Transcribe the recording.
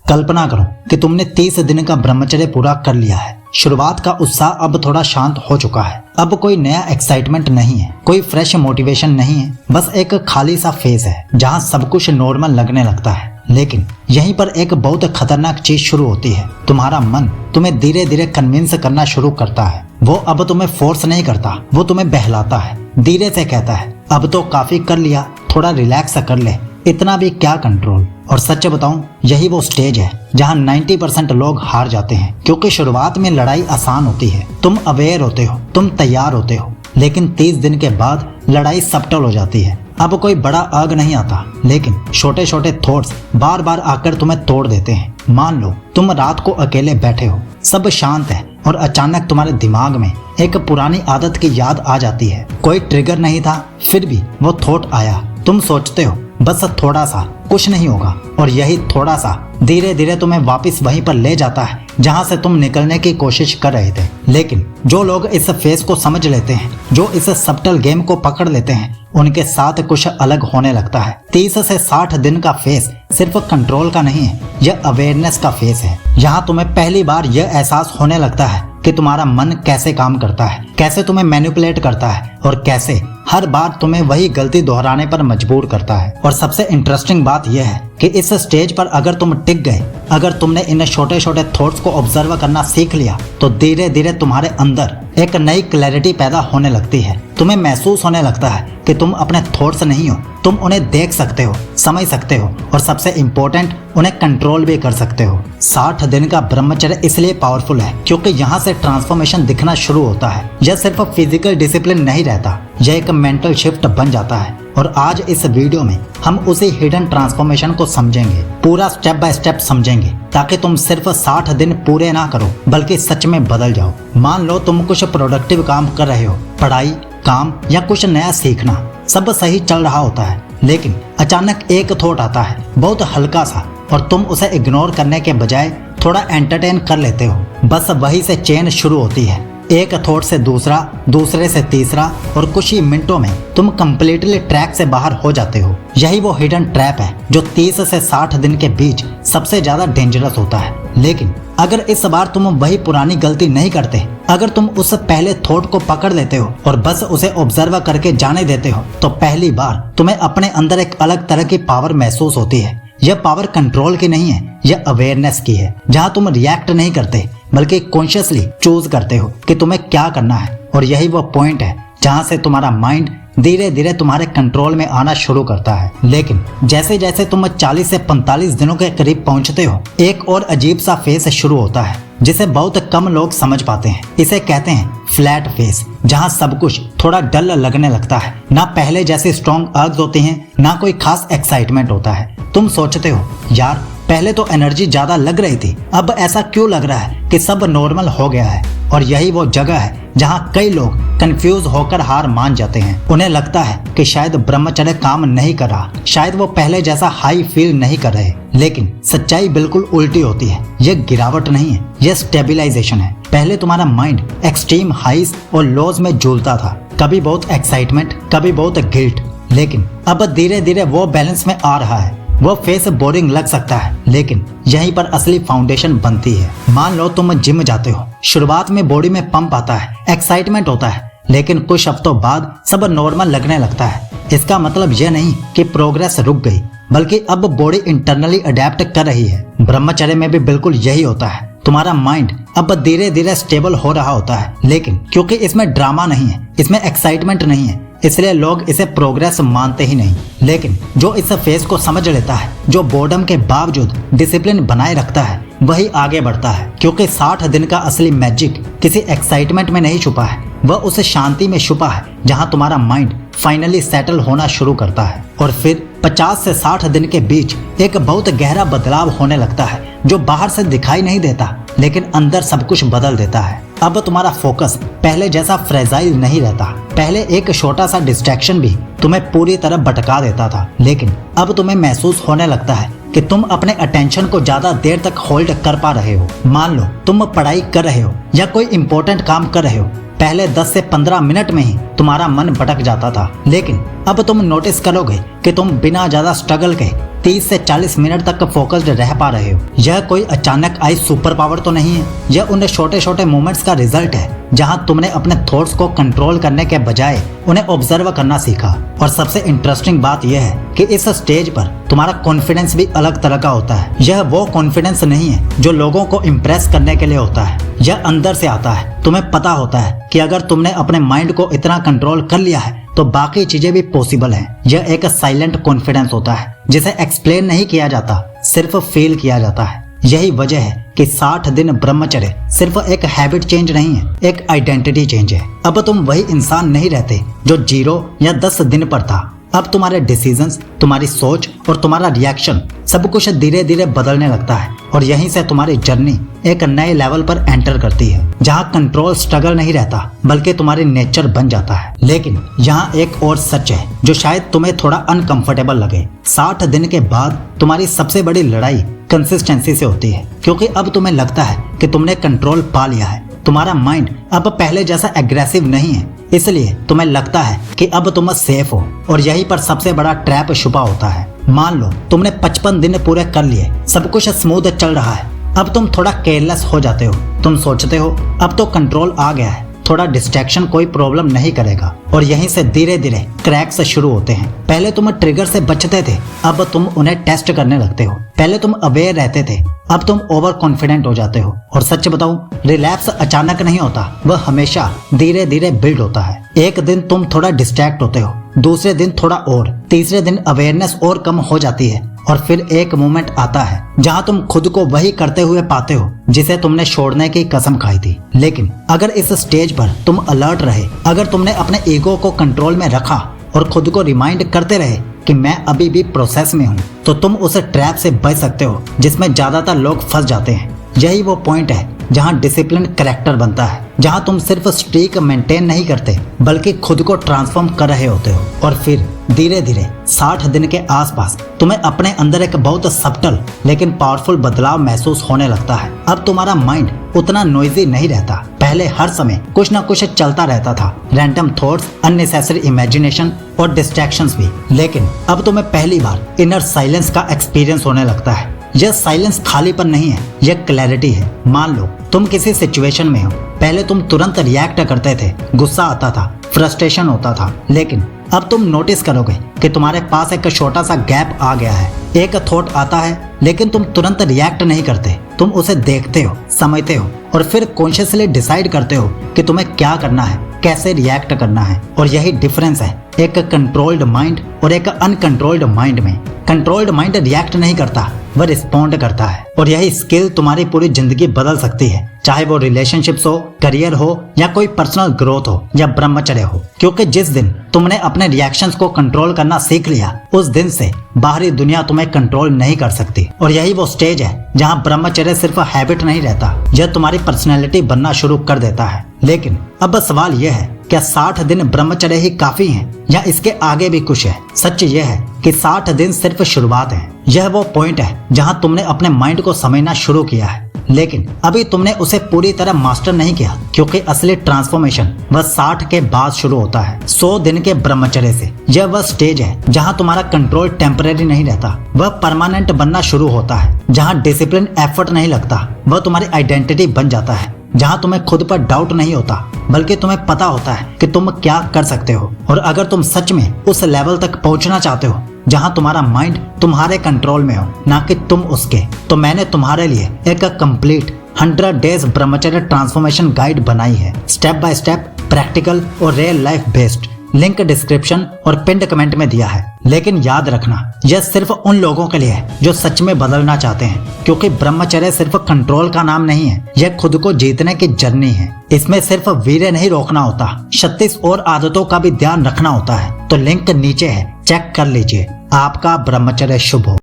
कल्पना करो कि तुमने 30 दिन का ब्रह्मचर्य पूरा कर लिया है। शुरुआत का उत्साह अब थोड़ा शांत हो चुका है। अब कोई नया एक्साइटमेंट नहीं है, कोई फ्रेश मोटिवेशन नहीं है, बस एक खाली सा फेज है जहाँ सब कुछ नॉर्मल लगने लगता है। लेकिन यहीं पर एक बहुत खतरनाक चीज शुरू होती है। तुम्हारा मन तुम्हें धीरे धीरे कन्विंस करना शुरू करता है। वो अब तुम्हें फोर्स नहीं करता, वो तुम्हें बहलाता है। धीरे से कहता है, अब तो काफी कर लिया, थोड़ा रिलैक्स कर ले, इतना भी क्या कंट्रोल। और सच बताऊं, यही वो स्टेज है जहां 90% लोग हार जाते हैं। क्योंकि शुरुआत में लड़ाई आसान होती है, तुम अवेयर होते हो, तुम तैयार होते हो। लेकिन 30 दिन के बाद लड़ाई सबटल हो जाती है। अब कोई बड़ा आग नहीं आता, लेकिन छोटे छोटे थॉट्स बार बार आकर तुम्हें तोड़ देते हैं। मान लो तुम रात को अकेले बैठे हो, सब शांत है, और अचानक तुम्हारे दिमाग में एक पुरानी आदत की याद आ जाती है। कोई ट्रिगर नहीं था, फिर भी वो थॉट आया। तुम सोचते हो बस थोड़ा सा, कुछ नहीं होगा, और यही थोड़ा सा धीरे धीरे तुम्हें वापस वहीं पर ले जाता है जहां से तुम निकलने की कोशिश कर रहे थे। लेकिन जो लोग इस फेस को समझ लेते हैं, जो इस सबटल गेम को पकड़ लेते हैं, उनके साथ कुछ अलग होने लगता है। 30 से 60 दिन का फेस सिर्फ कंट्रोल का नहीं है, यह अवेयरनेस का फेस है। यहाँ तुम्हें पहली बार यह एहसास होने लगता है कि तुम्हारा मन कैसे काम करता है, कैसे तुम्हें मैनिपुलेट करता है, और कैसे हर बार तुम्हें वही गलती दोहराने पर मजबूर करता है। और सबसे इंटरेस्टिंग बात यह है कि इस स्टेज पर अगर तुम टिक गए, अगर तुमने इन छोटे छोटे थॉट्स को ऑब्जर्व करना सीख लिया, तो धीरे धीरे तुम्हारे अंदर एक नई क्लैरिटी पैदा होने लगती है। तुम्हें महसूस होने लगता है कि तुम अपने थॉट्स नहीं हो, तुम उन्हें देख सकते हो, समझ सकते हो, और सबसे इम्पोर्टेंट, उन्हें कंट्रोल भी कर सकते हो। 60 दिन का ब्रह्मचर्य इसलिए पावरफुल है क्योंकि यहाँ से ट्रांसफॉर्मेशन दिखना शुरू होता है। यह सिर्फ फिजिकल डिसिप्लिन नहीं रहता, यह एक मेंटल शिफ्ट बन जाता है। और आज इस वीडियो में हम उसी हिडन ट्रांसफॉर्मेशन को समझेंगे, पूरा स्टेप बाय स्टेप समझेंगे, ताकि तुम सिर्फ 60 दिन पूरे ना करो, बल्कि सच में बदल जाओ। मान लो तुम कुछ प्रोडक्टिव काम कर रहे हो, पढ़ाई, काम या कुछ नया सीखना, सब सही चल रहा होता है। लेकिन अचानक एक थॉट आता है, बहुत हल्का सा, और तुम उसे इग्नोर करने के बजाय थोड़ा एंटरटेन कर लेते हो। बस वही से चेन शुरू होती है, एक थॉट से दूसरा, दूसरे से तीसरा, और कुछ ही मिनटों में तुम कंप्लीटली ट्रैक से बाहर हो जाते हो। यही वो हिडन ट्रैप है जो 30 से 60 दिन के बीच सबसे ज्यादा डेंजरस होता है। लेकिन अगर इस बार तुम वही पुरानी गलती नहीं करते, अगर तुम उस पहले थॉट को पकड़ लेते हो और बस उसे ऑब्जर्व करके जाने देते हो, तो पहली बार तुम्हें अपने अंदर एक अलग तरह की पावर महसूस होती है। यह पावर कंट्रोल की नहीं है, यह अवेयरनेस की है, जहाँ तुम रिएक्ट नहीं करते, बल्कि कॉन्शियसली चूज करते हो कि तुम्हें क्या करना है। और यही वो पॉइंट है जहाँ से तुम्हारा माइंड धीरे धीरे तुम्हारे कंट्रोल में आना शुरू करता है। लेकिन जैसे जैसे तुम 40 से 45 दिनों के करीब पहुंचते हो, एक और अजीब सा फेस शुरू होता है जिसे बहुत कम लोग समझ पाते हैं। इसे कहते हैं फ्लैट फेस, जहाँ सब कुछ थोड़ा डल लगने लगता है। ना पहले जैसे स्ट्रॉन्ग अर्ग्स होते हैं, ना कोई खास एक्साइटमेंट होता है। तुम सोचते हो, यार पहले तो एनर्जी ज्यादा लग रही थी, अब ऐसा क्यों लग रहा है कि सब नॉर्मल हो गया है। और यही वो जगह है जहाँ कई लोग कंफ्यूज होकर हार मान जाते हैं। उन्हें लगता है कि शायद ब्रह्मचर्य काम नहीं कर रहा, शायद वो पहले जैसा हाई फील नहीं कर रहे। लेकिन सच्चाई बिल्कुल उल्टी होती है। यह गिरावट नहीं है, यह स्टेबिलाईजेशन है। पहले तुम्हारा माइंड एक्सट्रीम हाईज और लोज में झूलता था, कभी बहुत एक्साइटमेंट, कभी बहुत गिल्ट। लेकिन अब धीरे धीरे वो बैलेंस में आ रहा है। वो फेस बोरिंग लग सकता है, लेकिन यहीं पर असली फाउंडेशन बनती है। मान लो तुम जिम जाते हो, शुरुआत में बॉडी में पंप आता है, एक्साइटमेंट होता है, लेकिन कुछ हफ्तों बाद सब नॉर्मल लगने लगता है। इसका मतलब यह नहीं कि प्रोग्रेस रुक गई, बल्कि अब बॉडी इंटरनली अडेप्ट कर रही है। ब्रह्मचर्य में भी बिल्कुल यही होता है। तुम्हारा माइंड अब धीरे धीरे स्टेबल हो रहा होता है, लेकिन क्योंकि इसमें ड्रामा नहीं है, इसमें एक्साइटमेंट नहीं है, इसलिए लोग इसे प्रोग्रेस मानते ही नहीं। लेकिन जो इस फेस को समझ लेता है, जो बोर्डम के बावजूद डिसिप्लिन बनाए रखता है, वही आगे बढ़ता है। क्योंकि 60 दिन का असली मैजिक किसी एक्साइटमेंट में नहीं छुपा है, वह उस शांति में छुपा है जहां तुम्हारा माइंड फाइनली सेटल होना शुरू करता है। और फिर 50 से 60 दिन के बीच एक बहुत गहरा बदलाव होने लगता है, जो बाहर से दिखाई नहीं देता, लेकिन अंदर सब कुछ बदल देता है। अब तुम्हारा फोकस पहले जैसा फ्रेजाइल नहीं रहता। पहले एक छोटा सा डिस्ट्रैक्शन भी तुम्हें पूरी तरह भटका देता था, लेकिन अब तुम्हें महसूस होने लगता है कि तुम अपने अटेंशन को ज्यादा देर तक होल्ड कर पा रहे हो। मान लो तुम पढ़ाई कर रहे हो या कोई इंपॉर्टेंट काम कर रहे हो, पहले 10 से 15 मिनट में ही तुम्हारा मन भटक जाता था, लेकिन अब तुम नोटिस करोगे कि तुम बिना ज्यादा स्ट्रगल के 30 से 40 मिनट तक फोकस्ड रह पा रहे हो। यह कोई अचानक आई सुपर पावर तो नहीं है, यह उन छोटे छोटे मोमेंट्स का रिजल्ट है जहां तुमने अपने थॉट्स को कंट्रोल करने के बजाय उन्हें ऑब्जर्व करना सीखा। और सबसे इंटरेस्टिंग बात यह है कि इस स्टेज पर तुम्हारा कॉन्फिडेंस भी अलग तरह का होता है। यह वो कॉन्फिडेंस नहीं है जो लोगों को इम्प्रेस करने के लिए होता है, यह अंदर से आता है। तुम्हें पता होता है कि अगर तुमने अपने माइंड को इतना कंट्रोल कर लिया है तो बाकी चीजें भी पॉसिबल हैं। यह एक साइलेंट कॉन्फिडेंस होता है जिसे एक्सप्लेन नहीं किया जाता, सिर्फ फील किया जाता है। यही वजह है कि 60 दिन ब्रह्मचर्य सिर्फ एक हैबिट चेंज नहीं है, एक आइडेंटिटी चेंज है। अब तुम वही इंसान नहीं रहते जो 0 या 10 दिन पर था। अब तुम्हारे डिसीजंस, तुम्हारी सोच और तुम्हारा रिएक्शन सब कुछ धीरे धीरे बदलने लगता है। और यहीं से तुम्हारी जर्नी एक नए लेवल पर एंटर करती है जहां कंट्रोल स्ट्रगल नहीं रहता बल्कि तुम्हारी नेचर बन जाता है। लेकिन यहाँ एक और सच है जो शायद तुम्हें थोड़ा अनकंफर्टेबल लगे। 60 दिन के बाद तुम्हारी सबसे बड़ी लड़ाई कंसिस्टेंसी से होती है, क्योंकि अब तुम्हें लगता है कि तुमने कंट्रोल पा लिया है। तुम्हारा माइंड अब पहले जैसा एग्रेसिव नहीं है, इसलिए तुम्हें लगता है कि अब तुम सेफ हो। और यहीं पर सबसे बड़ा ट्रैप छुपा होता है। मान लो तुमने 55 दिन पूरे कर लिए, सब कुछ स्मूथ चल रहा है। अब तुम थोड़ा केयरलेस हो जाते हो। तुम सोचते हो अब तो कंट्रोल आ गया है, थोड़ा डिस्ट्रैक्शन कोई प्रॉब्लम नहीं करेगा। और यहीं से धीरे धीरे क्रैक्स शुरू होते हैं। पहले तुम ट्रिगर से बचते थे, अब तुम उन्हें टेस्ट करने लगते हो। पहले तुम अवेयर रहते थे, अब तुम ओवर कॉन्फिडेंट हो जाते हो। और सच बताऊं, रिलैप्स अचानक नहीं होता, वह हमेशा धीरे धीरे बिल्ड होता है। एक दिन तुम थोड़ा डिस्ट्रैक्ट होते हो, दूसरे दिन थोड़ा और, तीसरे दिन अवेयरनेस और कम हो जाती है। और फिर एक मोमेंट आता है जहां तुम खुद को वही करते हुए पाते हो जिसे तुमने छोड़ने की कसम खाई थी। लेकिन अगर इस स्टेज पर तुम अलर्ट रहे, अगर तुमने अपने ईगो को कंट्रोल में रखा और खुद को रिमाइंड करते रहे कि मैं अभी भी प्रोसेस में हूँ, तो तुम उस ट्रैप से बच सकते हो जिसमें ज्यादातर लोग फंस जाते हैं। यही वो पॉइंट है जहां डिसिप्लिन कैरेक्टर बनता है, जहां तुम सिर्फ स्ट्रीक मेंटेन नहीं करते बल्कि खुद को ट्रांसफॉर्म कर रहे होते हो। और फिर धीरे धीरे 60 दिन के आसपास तुम्हें अपने अंदर एक बहुत सब्टल लेकिन पावरफुल बदलाव महसूस होने लगता है। अब तुम्हारा माइंड उतना नॉइजी नहीं रहता। पहले हर समय कुछ ना कुछ चलता रहता था, रैंडम थॉट्स, अननेसेसरी इमेजिनेशन और डिस्ट्रैक्शंस भी। लेकिन अब तुम्हें पहली बार इनर साइलेंस का एक्सपीरियंस होने लगता है। यह साइलेंस खालीपन नहीं है, यह क्लैरिटी है। मान लो तुम किसी सिचुएशन में हो, पहले तुम तुरंत रिएक्ट करते थे, गुस्सा आता था, फ्रस्ट्रेशन होता था। लेकिन अब तुम नोटिस करोगे कि तुम्हारे पास एक छोटा सा गैप आ गया है। एक थॉट आता है लेकिन तुम तुरंत रिएक्ट नहीं करते, तुम उसे देखते हो, समझते हो और फिर कॉन्शियसली डिसाइड करते हो कि तुम्हें क्या करना है, कैसे रिएक्ट करना है। और यही डिफरेंस है एक कंट्रोल्ड माइंड और एक अनकंट्रोल्ड माइंड में। कंट्रोल्ड माइंड रिएक्ट नहीं करता, वह रिस्पॉन्ड करता है। और यही स्किल तुम्हारी पूरी जिंदगी बदल सकती है, चाहे वो रिलेशनशिप्स हो, करियर हो या कोई पर्सनल ग्रोथ हो या ब्रह्मचर्य हो। क्योंकि जिस दिन तुमने अपने रिएक्शंस को कंट्रोल करना सीख लिया, उस दिन से बाहरी दुनिया तुम्हें कंट्रोल नहीं कर सकती। और यही वो स्टेज है जहां ब्रह्मचर्य सिर्फ हैबिट नहीं रहता, यह तुम्हारी पर्सनैलिटी बनना शुरू कर देता है। लेकिन अब सवाल यह है, क्या 60 दिन ब्रह्मचर्य ही काफी हैं या इसके आगे भी कुछ है? सच यह है कि 60 दिन सिर्फ शुरुआत है। यह वो पॉइंट है जहां तुमने अपने माइंड को समझना शुरू किया है, लेकिन अभी तुमने उसे पूरी तरह मास्टर नहीं किया। क्योंकि असली ट्रांसफॉर्मेशन वह 60 के बाद शुरू होता है, 100 दिन के ब्रह्मचर्य से। यह वह स्टेज है जहां तुम्हारा कंट्रोल टेम्परेरी नहीं रहता, वह परमानेंट बनना शुरू होता है। जहां डिसिप्लिन एफर्ट नहीं लगता, वह तुम्हारी आइडेंटिटी बन जाता है। जहां तुम्हें खुद पर डाउट नहीं होता बल्कि तुम्हें पता होता है कि तुम क्या कर सकते हो। और अगर तुम सच में उस लेवल तक पहुंचना चाहते हो जहां तुम्हारा माइंड तुम्हारे कंट्रोल में हो, ना कि तुम उसके, तो मैंने तुम्हारे लिए एक कंप्लीट 100 डेज ब्रह्मचर्य ट्रांसफॉर्मेशन गाइड बनाई है, स्टेप बाय स्टेप, प्रैक्टिकल और real life based. Link description और पिंड कमेंट में दिया है। लेकिन याद रखना, यह सिर्फ उन लोगों के लिए है जो सच में बदलना चाहते हैं, क्योंकि ब्रह्मचर्य सिर्फ कंट्रोल का नाम नहीं है, यह खुद को जीतने की जर्नी है। इसमें सिर्फ वीर्य नहीं रोकना होता, 36 और आदतों का भी ध्यान रखना होता है। तो लिंक नीचे है, चेक कर लीजिए। आपका ब्रह्मचर्य शुभ हो।